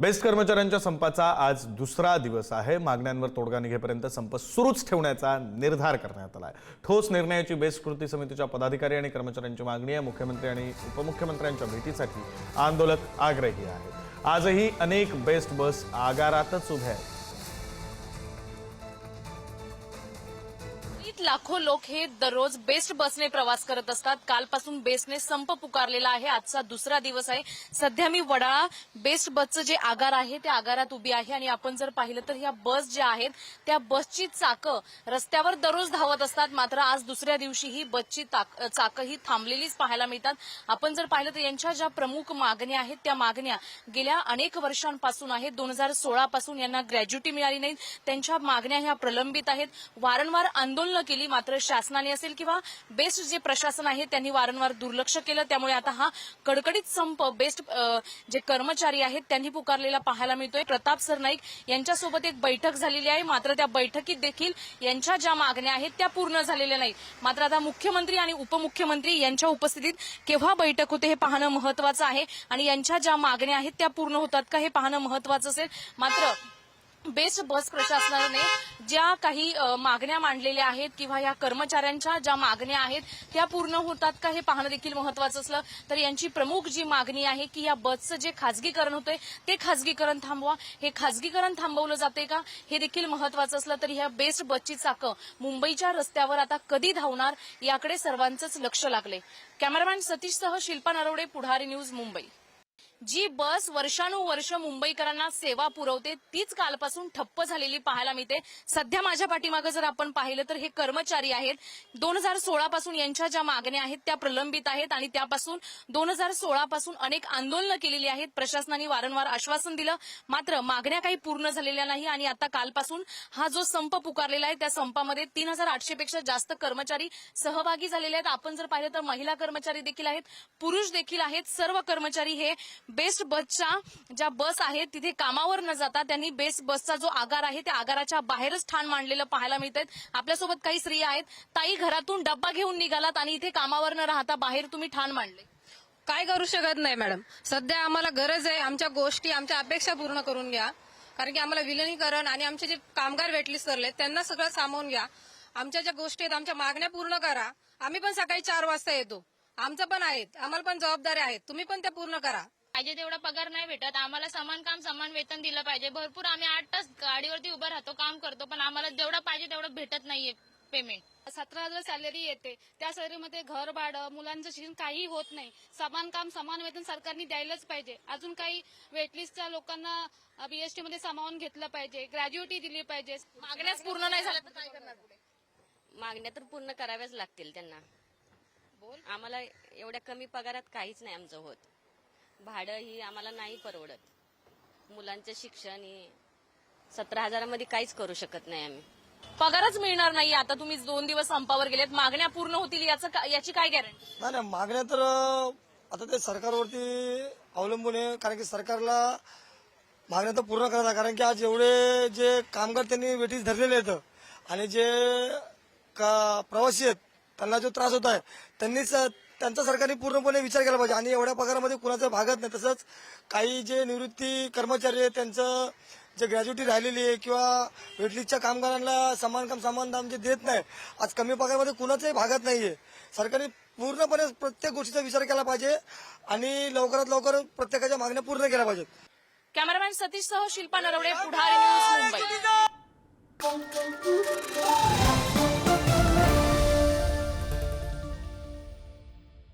Best कर्मचाऱ्यांच्या संपाचा आज दुसरा दिवस आहे। मागण्यांवर तोडगा निघेपर्यंत संप सुरूच ठेवण्याचा निर्धार करण्यात आला आहे। ठोस निर्णयाची बेस्ट कृती समितीच्या पदाधिकारी आणि कर्मचाऱ्यांची मागणी आहे। मुख्यमंत्री आणि उपमुख्यमंत्र्यांच्या भेटीसाठी आंदोलक आग्रही आहेत। आजही अनेक बेस्ट बस आगारातच उभ्या आहेत। लाखो लोक हे दररोज बेस्ट बसने प्रवास करत असतात। कालपासून बेस्टने संप पुकारलेला आहे। आजचा दुसरा दिवस आहे। सध्या मी वडाळा बेस्ट बसचं जे आगार आहे त्या आगारात उभी आहे आणि आपण जर पाहिलं तर ह्या बस ज्या आहेत त्या बसची चाकं रस्त्यावर दररोज धावत असतात। मात्र आज दुसऱ्या दिवशी ही बसची चाकं ही थांबलेलीच पाहायला मिळतात। आपण जर पाहिलं तर यांच्या ज्या प्रमुख मागण्या आहेत त्या मागण्या गेल्या अनेक वर्षांपासून आहेत। 2016 पासून यांना ग्रॅज्युटी मिळाली नाही। त्यांच्या मागण्या ह्या प्रलंबित आहेत। वारंवार आंदोलन केली, मात्र शासनाने असेल किंवा बेस्ट जे प्रशासन आहे त्यांनी वारंवार दुर्लक्ष केलं। त्यामुळे आता हा कडकडीत संप बेस्ट जे कर्मचारी आहेत त्यांनी पुकारलेला पाहायला मिळतोय। प्रताप सरनाईक यांच्यासोबत एक बैठक झालेली आहे, मात्र त्या बैठकीत देखील यांच्या ज्या मागण्या आहेत त्या पूर्ण झालेल्या नाहीत। मात्र आता मुख्यमंत्री आणि उपमुख्यमंत्री यांच्या उपस्थितीत केव्हा बैठक होते हे पाहणं महत्त्वाचं आहे आणि यांच्या ज्या मागण्या आहेत त्या पूर्ण होतात का हे पाहणं महत्त्वाचं असेल। मात्र बेस्ट बस प्रशासनाने ज्या काही मागण्या मांडलेल्या आहेत किंवा या कर्मचाऱ्यांच्या ज्या मागण्या आहेत त्या पूर्ण होतात का हे पाहणं देखील महत्त्वाचं असलं तर यांची प्रमुख जी मागणी आहे की या बसचं जे खासगीकरण होतंय ते खासगीकरण थांबवा। हे खासगीकरण थांबवलं जाते का हे देखील महत्त्वाचं असलं तर ह्या बेस्ट बसची चाकं मुंबईच्या रस्त्यावर आता कधी धावणार याकडे सर्वांचंच लक्ष लागले। कॅमेरामॅन सतीशसह शिल्पा नरवडे, पुढारी न्यूज, मुंबई। जी बस वर्षानुवर्ष मुंबईकरांना सेवा पुरवते तीच कालपासून ठप्प झालेली पाहायला मिळते। सध्या माझ्या पाठीमागे जर आपण पाहिलं तर हे कर्मचारी आहेत। 2016 पासून यांच्या ज्या मागण्या आहेत त्या प्रलंबित आहेत आणि त्यापासून 2016 पासून अनेक आंदोलनं केलेली आहेत। प्रशासनाने वारंवार आश्वासन दिलं, मात्र मागण्या काही पूर्ण झालेल्या नाही आणि आता कालपासून हा जो संप पुकारलेला आहे त्या संपामध्ये 3800 पेक्षा जास्त कर्मचारी सहभागी झालेले आहेत। आपण जर पाहिलं तर महिला कर्मचारी देखील आहेत, पुरुष देखील आहेत। सर्व कर्मचारी हे बेस्ट बसच्या ज्या बस आहेत तिथे कामावर न जाता त्यांनी बेस्ट बसचा जो आगार आहे त्या आगाराच्या बाहेरच ठाण मांडलेलं पाहायला मिळतंय। आपल्यासोबत काही स्त्रिया आहेत। ताई, घरातून डब्बा घेऊन निघालात आणि इथे कामावर न राहता बाहेर तुम्ही ठाण मांडले, काय करू शकत नाही मॅडम। सध्या आम्हाला गरज आहे, आमच्या गोष्टी आमच्या अपेक्षा पूर्ण करून घ्या, कारण की आम्हाला विलिनीकरण आणि आमचे जे कामगार वेटलिस्ट सरले त्यांना सगळं सामावून घ्या। आमच्या ज्या गोष्टी आहेत आमच्या मागण्या पूर्ण करा। आम्ही पण सकाळी 4 वाजता येतो, आमचं पण आहेत, आम्हाला पण जबाबदारी आहेत, तुम्ही पण त्या पूर्ण करा। पाहिजे तेवढा पगार नाही भेटत, आम्हाला समान काम समान वेतन दिलं पाहिजे। भरपूर आम्ही 8 तास गाडीवरती उभं राहतो, काम करतो, पण आम्हाला जेवढा पाहिजे तेवढं भेटत नाहीये पेमेंट। 17,000 सॅलरी येते, त्या सॅलरीमध्ये घर भाडं, मुलांचं शिक्षण काही होत नाही। समान काम समान वेतन सरकारने द्यायलाच पाहिजे। अजून काही वेटलिस्टच्या लोकांना बीएसटी मध्ये सामावून घेतलं पाहिजे, ग्रॅज्युटी दिली पाहिजे। मागण्याच पूर्ण नाही झाल्या तर काय करणार पुढे? मागण्या तर पूर्ण कराव्याच लागतील त्यांना। आम्हाला एवढ्या कमी पगारात काहीच नाही आमचं होत। भाडं ही आम्हाला नाही परवडत। मुलांचं शिक्षण ही 17,000 मध्ये काहीच करू शकत नाही आम्ही। पगारच मिळणार नाही। आता तुम्ही 2 दिवस संपावर गेलेत, मागण्या पूर्ण होतील याची काय गॅरंटी? नाही, मागण्या तर आता ते सरकारवरती अवलंबून आहे, कारण की सरकारला मागण्या तर पूर्ण करायला, कारण की आज एवढे जे कामगार त्यांनी वेटीस धरलेले आहेत आणि जे प्रवासी आहेत त्यांना जो त्रास होत आहे त्यांचा सरकारने पूर्णपणे विचार केला पाहिजे आणि एवढ्या पगारामध्ये कुणाचं भागत नाही। तसंच काही जे निवृत्ती कर्मचारी आहेत त्यांचं जे ग्रॅज्युटी राहिलेली आहे किंवा वेटलिस्टच्या कामगारांना समान काम समान दाम जे देत नाही, आज कमी पगारामध्ये कुणाचंही भागत नाहीये। सरकारने पूर्णपणे प्रत्येक गोष्टीचा विचार केला पाहिजे आणि लवकरात लवकर प्रत्येकाच्या मागण्या पूर्ण केल्या पाहिजेत। कॅमेरामॅन सतीशसह शिल्पा नरवडे, पुढारी न्यूज, मुंबई।